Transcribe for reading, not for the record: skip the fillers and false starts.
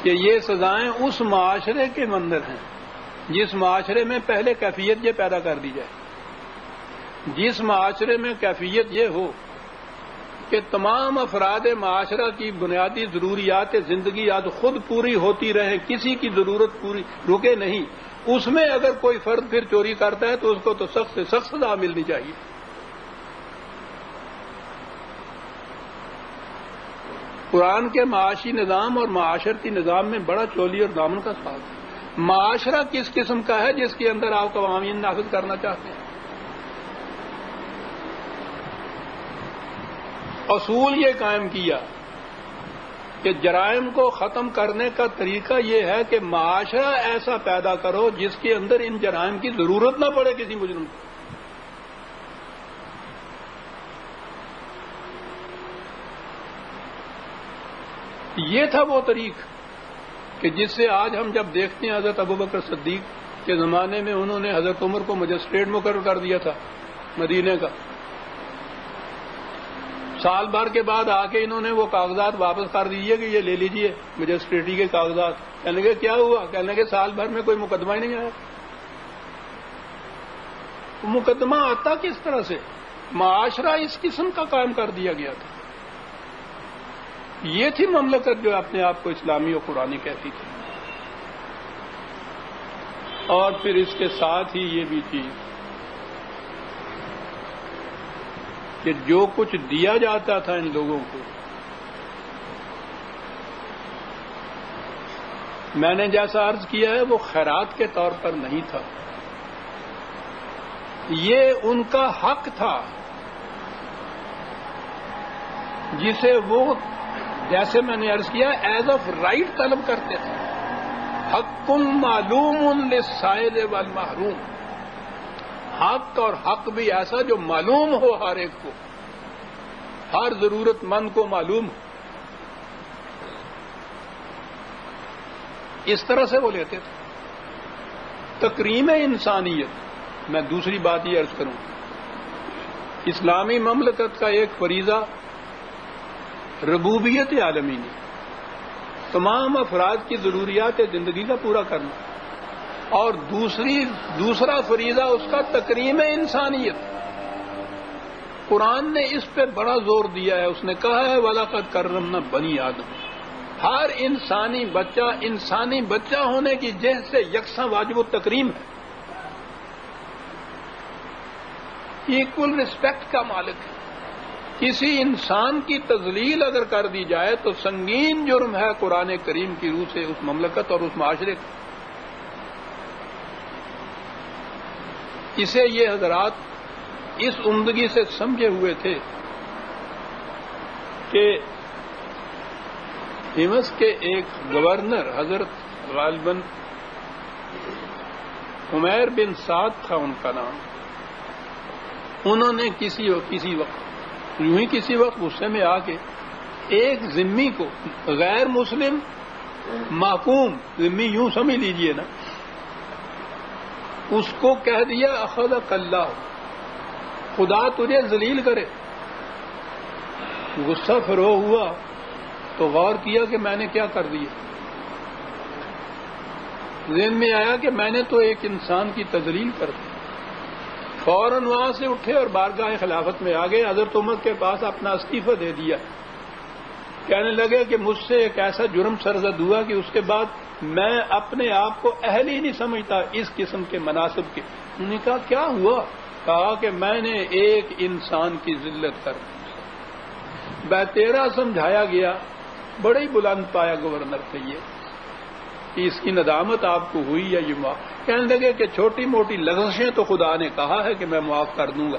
کہ یہ سزائیں اس معاشرے کے اندر ہیں جس معاشرے میں پہلے کیفیت یہ پیدا کر دی جائے. جس معاشرے میں کیفیت یہ ہو کہ تمام افراد معاشرہ کی بنیادی ضروریات زندگی آج خود پوری ہوتی رہے، کسی کی ضرورت پوری رکے نہیں، اس میں اگر کوئی فرد پھر چوری کرتا ہے تو اس کو تو سخت سے سخت سزا ملنی چاہیے. قرآن کے معاشی نظام اور معاشرتی نظام میں بڑا چولی اور دامن کا ساتھ ہے. معاشرہ کس قسم کا ہے جس کے اندر آپ قوانین نافذ کرنا چاہتے ہیں؟ اصول یہ قائم کیا کہ جرائم کو ختم کرنے کا طریقہ یہ ہے کہ معاشرہ ایسا پیدا کرو جس کے اندر ان جرائم کی ضرورت نہ پڑے کسی مجرم کو. یہ تھا وہ طریق کہ جس سے آج ہم جب دیکھتے ہیں حضرت ابوبکر صدیق کے زمانے میں انہوں نے حضرت عمر کو مجسٹریٹ مقرر کر دیا تھا مدینے کا. سال بھر کے بعد آ کے انہوں نے وہ کاغذات واپس کر دیجیے کہ یہ لے لیجیے مجسٹریٹی کے کاغذات. کہنے لگے کیا ہوا؟ کہنے لگے سال بھر میں کوئی مقدمہ ہی نہیں آیا. مقدمہ آتا کس طرح سے؟ معاشرہ اس قسم کا قائم کر دیا گیا تھا. یہ تھی مملکت جو اپنے آپ کو اسلامی اور قرآنی کہتی تھی. اور پھر اس کے ساتھ ہی یہ بھی تھی کہ جو کچھ دیا جاتا تھا ان لوگوں کو، میں نے جیسا عرض کیا ہے وہ خیرات کے طور پر نہیں تھا، یہ ان کا حق تھا جسے وہ جیسے میں نے عرض کیا ایز آف رائٹ طلب کرتے تھے. حق معلوم للسائل والمحروم، حق اور حق بھی ایسا جو معلوم ہو ہر ایک کو، ہر ضرورت مند کو معلوم ہو. اس طرح سے وہ لیتے تھے. تکریم انسانیت. میں دوسری بات یہ عرض کروں، اسلامی مملکت کا ایک فریضہ ربوبیت عالمینی، تمام افراد کی ضروریات زندگی کا پورا کرنا، اور دوسرا فریضہ اس کا تکریم انسانیت. قرآن نے اس پہ بڑا زور دیا ہے. اس نے کہا ہے وَلَقَدْ كَرَّمْنَا بَنِي آدم. ہر انسانی بچہ ہونے کی جہت سے یکساں واجب التکریم ہے، ایکول رسپیکٹ کا مالک ہے. کسی انسان کی تذلیل اگر کر دی جائے تو سنگین جرم ہے قرآن کریم کی روح سے اس مملکت اور اس معاشرے کا. اسے یہ حضرات اس عمدگی سے سمجھے ہوئے تھے کہ ہمس کے ایک گورنر حضرت غالباً عمیر بن سعد تھا ان کا نام. انہوں نے کسی وقت یوں ہی کسی وقت غصے میں آ کے ایک ذمی کو، غیر مسلم محکوم ذمی یوں سمجھ لیجئے نا، اس کو کہہ دیا اخذک اللہ، خدا تجھے ذلیل کرے. غصہ فروغ ہوا تو غور کیا کہ میں نے کیا کر دیا. ذہن میں آیا کہ میں نے تو ایک انسان کی تذلیل کر دی. فوراً وہاں سے اٹھے اور بارگاہ خلافت میں آ گئے. حضرت عمر کے پاس اپنا استعفیٰ دے دیا. کہنے لگے کہ مجھ سے ایک ایسا جرم سرزد ہوا کہ اس کے بعد میں اپنے آپ کو اہل ہی نہیں سمجھتا اس قسم کے مناصب کے. انہوں نے کہا کیا ہوا؟ کہا کہ میں نے ایک انسان کی ذلت کر دی. تیرا سمجھایا گیا. بڑے ہی بلند پایا گورنر تھے یہ کہ اس کی ندامت آپ کو ہوئی یا یہ معاف. کہنے لگے کہ چھوٹی موٹی لغزشیں تو خدا نے کہا ہے کہ میں معاف کر دوں گا،